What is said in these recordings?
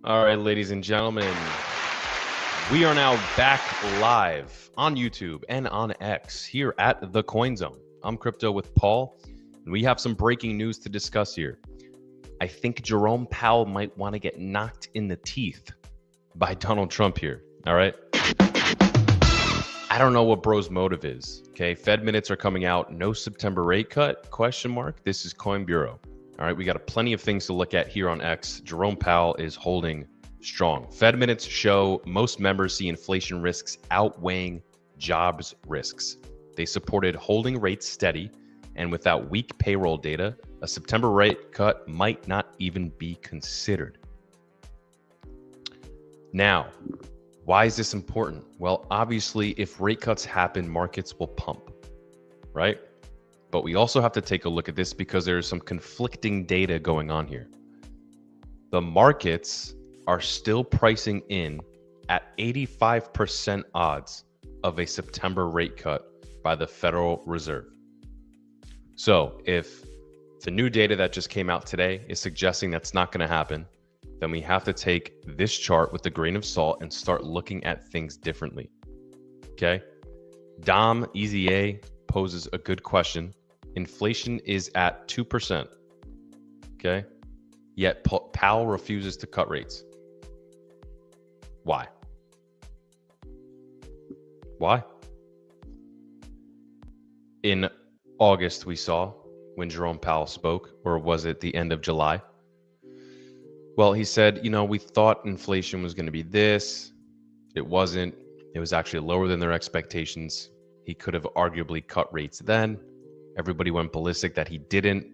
All right, ladies and gentlemen, we are now back live on YouTube and on X here at the Coin Zone. I'm Crypto with Paul, and we have some breaking news to discuss here. I think Jerome Powell might want to get knocked in the teeth by Donald Trump here. All right. I don't know what bro's motive is. Okay. Fed minutes are coming out. No September rate cut? Question mark. This is Coin Bureau. All right. We got plenty of things to look at here on X. Jerome Powell is holding strong. Fed minutes show most members see inflation risks outweighing jobs risks. They supported holding rates steady, and without weak payroll data, a September rate cut might not even be considered. Now, why is this important? Well, obviously, if rate cuts happen, markets will pump, right? But we also have to take a look at this because there's some conflicting data going on here. The markets are still pricing in at 85% odds of a September rate cut by the Federal Reserve. So if the new data that just came out today is suggesting that's not going to happen, then we have to take this chart with a grain of salt and start looking at things differently. Okay? Dom EZA poses a good question. Inflation is at 2%. Okay? Yet Powell refuses to cut rates. Why? Why? In August, we saw when Jerome Powell spoke, or was it the end of July? Well, he said, we thought inflation was going to be this. It wasn't. It was actually lower than their expectations. He could have arguably cut rates then. Everybody went ballistic that he didn't.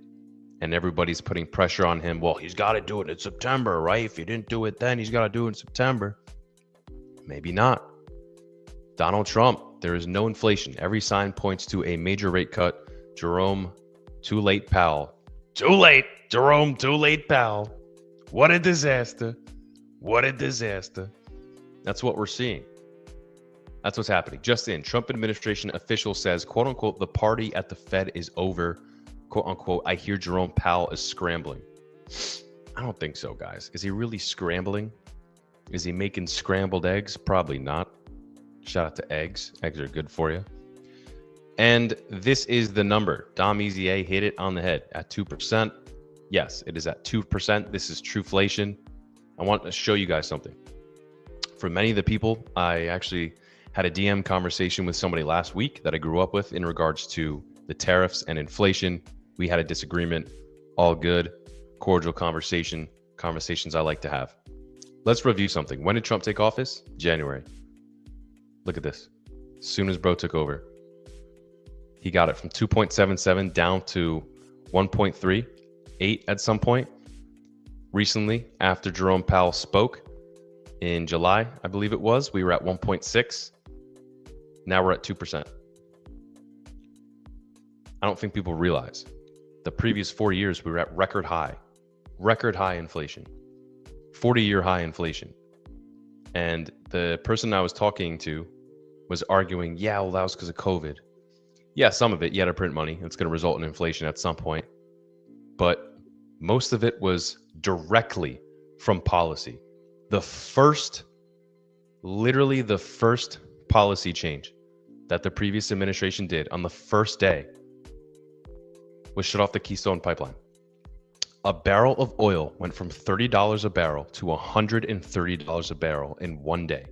And everybody's putting pressure on him. Well, he's got to do it in September, right? If he didn't do it then, he's got to do it in September. Maybe not. Donald Trump, there is no inflation. Every sign points to a major rate cut. Jerome, too late, Powell. Too late, Jerome, too late, Powell. What a disaster. What a disaster. That's what we're seeing. That's what's happening. Just in, Trump administration official says, quote unquote, the party at the Fed is over. Quote unquote, I hear Jerome Powell is scrambling. I don't think so, guys. Is he really scrambling? Is he making scrambled eggs? Probably not. Shout out to eggs. Eggs are good for you. And this is the number. Dom EZA hit it on the head at 2%. Yes, it is at 2%. This is trueflation. I want to show you guys something. For many of the people, I actually had a DM conversation with somebody last week that I grew up with in regards to the tariffs and inflation. We had a disagreement. All good, cordial conversations I like to have. Let's review something. When did Trump take office? January. Look at this. As soon as bro took over, he got it from 2.77 down to 1.38 at some point. Recently, after Jerome Powell spoke in July, I believe it was, we were at 1.6. Now we're at 2%. I don't think people realize the previous 4 years we were at record high inflation, 40-year high inflation. And the person I was talking to was arguing, yeah, well, that was because of COVID. Yeah, some of it, you had to print money. It's going to result in inflation at some point. But most of it was directly from policy. Literally the first policy change that the previous administration did on the first day was shut off the Keystone Pipeline. A barrel of oil went from $30 a barrel to $130 a barrel in one day.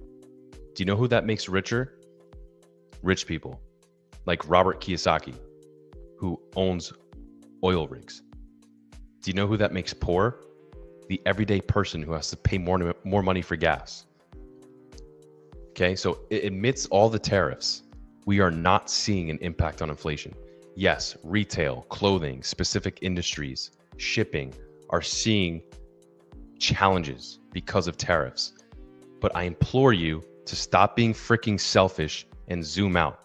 Do you know who that makes richer? Rich people like Robert Kiyosaki, who owns oil rigs. Do you know who that makes poor? The everyday person who has to pay more money for gas. Okay, so amidst all the tariffs, we are not seeing an impact on inflation. Yes, retail, clothing, specific industries, shipping are seeing challenges because of tariffs. But I implore you to stop being freaking selfish and zoom out.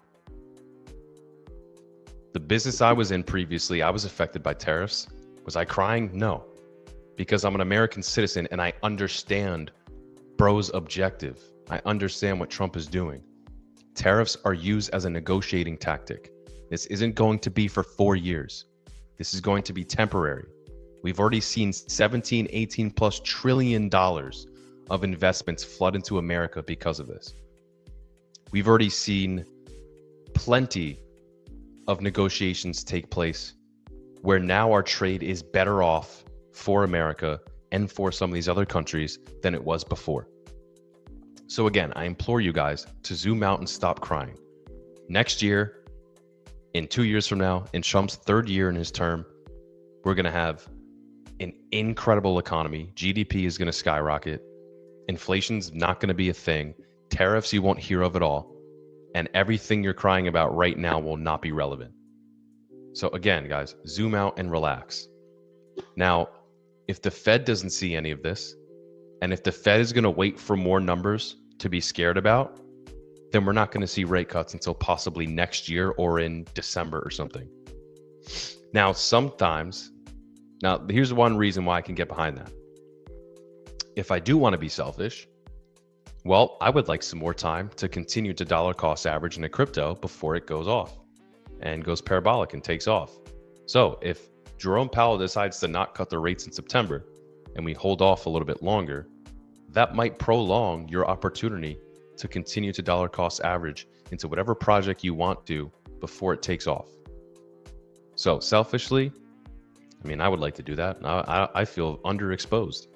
The business I was in previously, I was affected by tariffs. Was I crying? No, because I'm an American citizen and I understand bro's objective. I understand what Trump is doing. Tariffs are used as a negotiating tactic. This isn't going to be for 4 years. This is going to be temporary. We've already seen 18 plus trillion dollars of investments flood into America because of this. We've already seen plenty of negotiations take place where now our trade is better off for America and for some of these other countries than it was before. So again, I implore you guys to zoom out and stop crying. Next year, in 2 years from now, in Trump's third year in his term, we're going to have an incredible economy. GDP is going to skyrocket. Inflation's not going to be a thing. Tariffs you won't hear of at all. And everything you're crying about right now will not be relevant. So again, guys, zoom out and relax. Now, if the Fed doesn't see any of this, and if the Fed is going to wait for more numbers to be scared about, then we're not going to see rate cuts until possibly next year or in December or something. Now, here's one reason why I can get behind that. If I do want to be selfish, well, I would like some more time to continue to dollar cost average in a crypto before it goes off and goes parabolic and takes off. So if Jerome Powell decides to not cut the rates in September and we hold off a little bit longer, that might prolong your opportunity to continue to dollar cost average into whatever project you want to before it takes off. So selfishly, I would like to do that. I feel underexposed.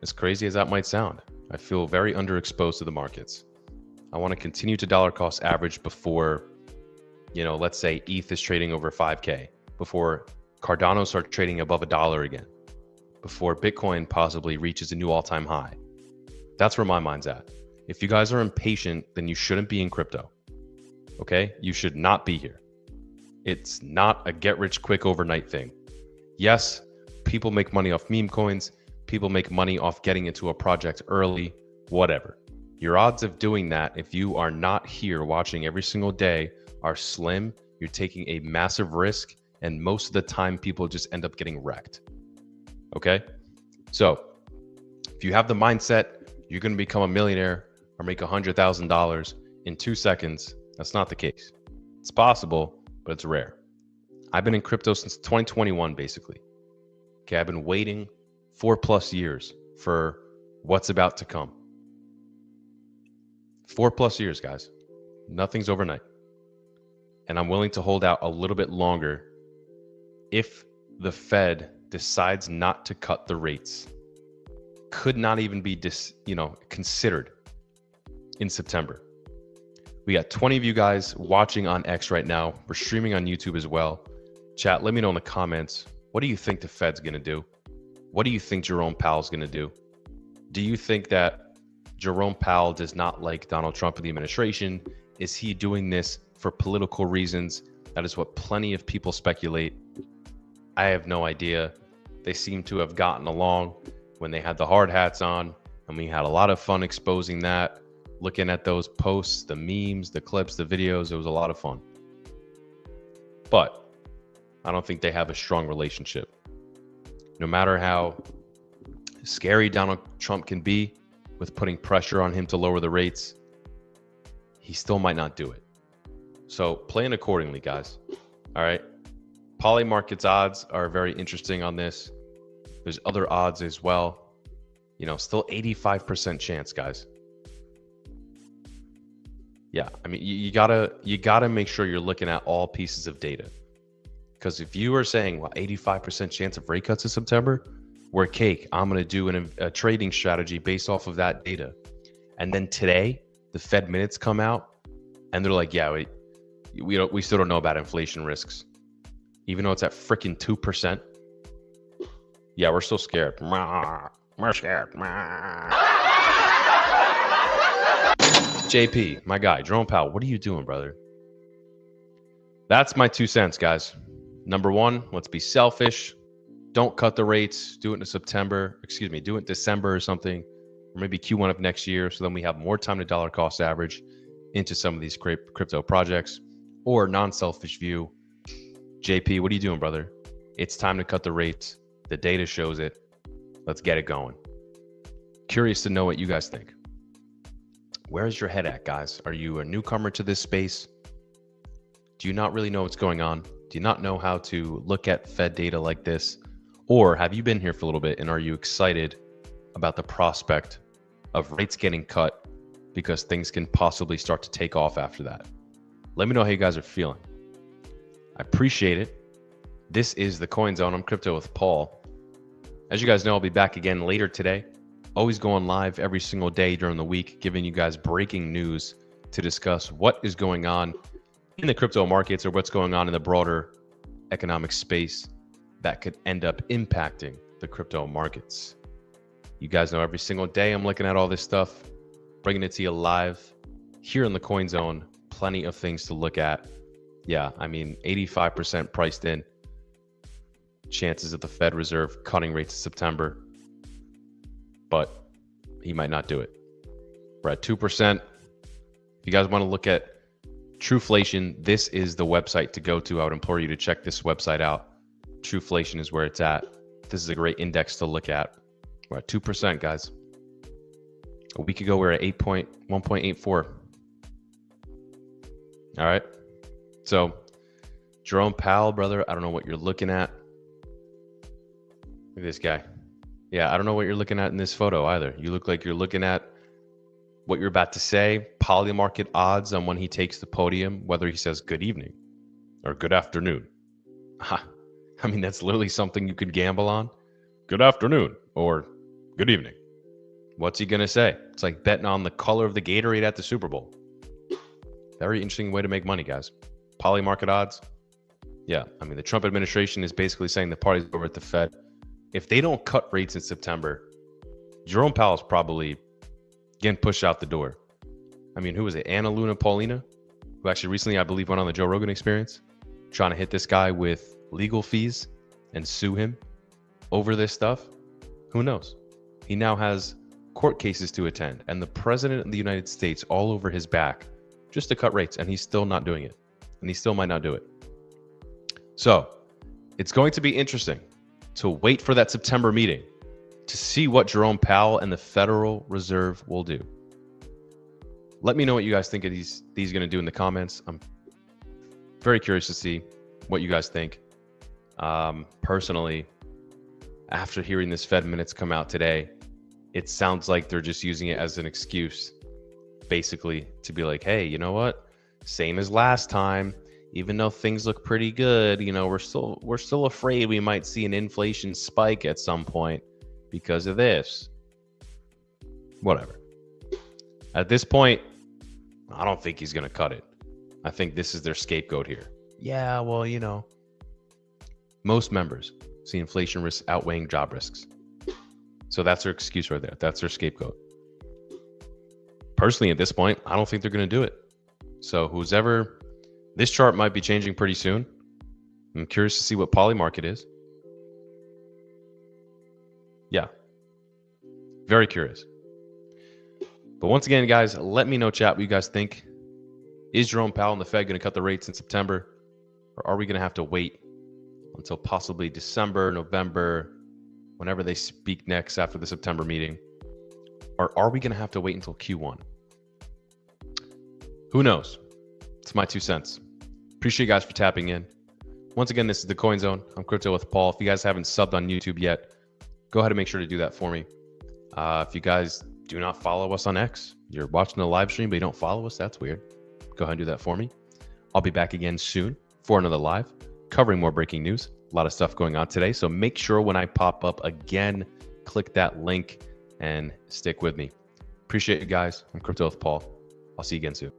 As crazy as that might sound, I feel very underexposed to the markets. I want to continue to dollar cost average before, let's say ETH is trading over 5K, before Cardano starts trading above $1 again, before Bitcoin possibly reaches a new all-time high. That's where my mind's at. If you guys are impatient, then you shouldn't be in crypto. Okay? You should not be here. It's not a get-rich-quick overnight thing. Yes, people make money off meme coins. People make money off getting into a project early, whatever. Your odds of doing that, if you are not here watching every single day, are slim. You're taking a massive risk, and most of the time, people just end up getting wrecked. Okay? So, if you have the mindset, you're going to become a millionaire or make $100,000 in 2 seconds, that's not the case. It's possible, but it's rare. I've been in crypto since 2021, basically. Okay, I've been waiting 4+ years for what's about to come. 4+ years, guys. Nothing's overnight. And I'm willing to hold out a little bit longer if the Fed decides not to cut the rates. Could not even be considered in September. We got 20 of you guys watching on X right now. We're streaming on YouTube as well. Chat, let me know in the comments. What do you think the Fed's going to do? What do you think Jerome Powell's going to do? Do you think that Jerome Powell does not like Donald Trump and the administration? Is he doing this for political reasons? That is what plenty of people speculate. I have no idea. They seem to have gotten along when they had the hard hats on, and we had a lot of fun exposing that, looking at those posts, the memes, the clips, the videos. It was a lot of fun. But I don't think they have a strong relationship. No matter how scary Donald Trump can be with putting pressure on him to lower the rates, he still might not do it. So plan accordingly, guys. All right. Poly markets odds are very interesting on this. There's other odds as well. Still 85% chance, guys. Yeah, you gotta make sure you're looking at all pieces of data. Because if you are saying, 85% chance of rate cuts in September, we're cake. I'm going to do a trading strategy based off of that data. And then today, the Fed minutes come out, and they're like, yeah, we still don't know about inflation risks. Even though it's at freaking 2%. Yeah, we're still scared. We're scared. JP, my guy, Jerome Powell, what are you doing, brother? That's my 2 cents, guys. Number one, let's be selfish. Don't cut the rates. Do it in September. Do it in December or something. Or maybe Q1 of next year. So then we have more time to dollar cost average into some of these crypto projects. Or non-selfish view. JP, what are you doing, brother? It's time to cut the rates. The data shows it. Let's get it going. Curious to know what you guys think. Where's your head at, guys? Are you a newcomer to this space? Do you not really know what's going on? Do you not know how to look at Fed data like this? Or have you been here for a little bit and are you excited about the prospect of rates getting cut because things can possibly start to take off after that. Let me know how you guys are feeling. I appreciate it. This is the Coin Zone. I'm Crypto with Paul. As you guys know, I'll be back again later today. Always going live every single day during the week, giving you guys breaking news to discuss what is going on in the crypto markets or what's going on in the broader economic space that could end up impacting the crypto markets. You guys know every single day I'm looking at all this stuff, bringing it to you live here in the Coin Zone. Plenty of things to look at. Yeah, I mean, 85% priced in. Chances of the Fed Reserve cutting rates in September, but he might not do it. We're at 2%. If you guys want to look at Trueflation, this is the website to go to. I would implore you to check this website out. Trueflation is where it's at. This is a great index to look at. We're at 2%, guys. A week ago, we were at 1.84. All right. So, Jerome Powell, brother, I don't know what you're looking at. Look at this guy. Yeah, I don't know what you're looking at in this photo either. You look like you're looking at what you're about to say, poly market odds on when he takes the podium, whether he says good evening or good afternoon. I mean, that's literally something you could gamble on. Good afternoon or good evening. What's he going to say? It's like betting on the color of the Gatorade at the Super Bowl. Very interesting way to make money, guys. Poly market odds. Yeah, I mean, the Trump administration is basically saying the party's over at the Fed. If they don't cut rates in September, Jerome Powell's probably getting pushed out the door. I mean, who was it? Anna Luna Paulina, who actually recently, I believe, went on the Joe Rogan Experience, trying to hit this guy with legal fees and sue him over this stuff. Who knows? He now has court cases to attend and the president of the United States all over his back just to cut rates, and he's still not doing it. And he still might not do it. So it's going to be interesting to wait for that September meeting to see what Jerome Powell and the Federal Reserve will do. Let me know what you guys think of these going to do in the comments. I'm very curious to see what you guys think. Personally, after hearing this Fed minutes come out today, it sounds like they're just using it as an excuse, basically, to be like, hey, you know what? Same as last time. Even though things look pretty good, you know, we're still afraid we might see an inflation spike at some point because of this. Whatever. At this point, I don't think he's going to cut it. I think this is their scapegoat here. Yeah, well, you know, most members see inflation risks outweighing job risks. So that's their excuse right there. That's their scapegoat. Personally, at this point, I don't think they're going to do it. So who's ever... This chart might be changing pretty soon. I'm curious to see what poly market is. Yeah. Very curious. But once again, guys, let me know, chat, what you guys think. Is Jerome Powell and the Fed going to cut the rates in September? Or are we going to have to wait until possibly December, November, whenever they speak next after the September meeting? Or are we going to have to wait until Q1? Who knows? It's my 2 cents. Appreciate you guys for tapping in. Once again, this is the Coin Zone. I'm Crypto with Paul. If you guys haven't subbed on YouTube yet, go ahead and make sure to do that for me. If you guys do not follow us on X, you're watching the live stream, but you don't follow us, that's weird. Go ahead and do that for me. I'll be back again soon for another live, covering more breaking news. A lot of stuff going on today. So make sure when I pop up again, click that link and stick with me. Appreciate you guys. I'm Crypto with Paul. I'll see you again soon.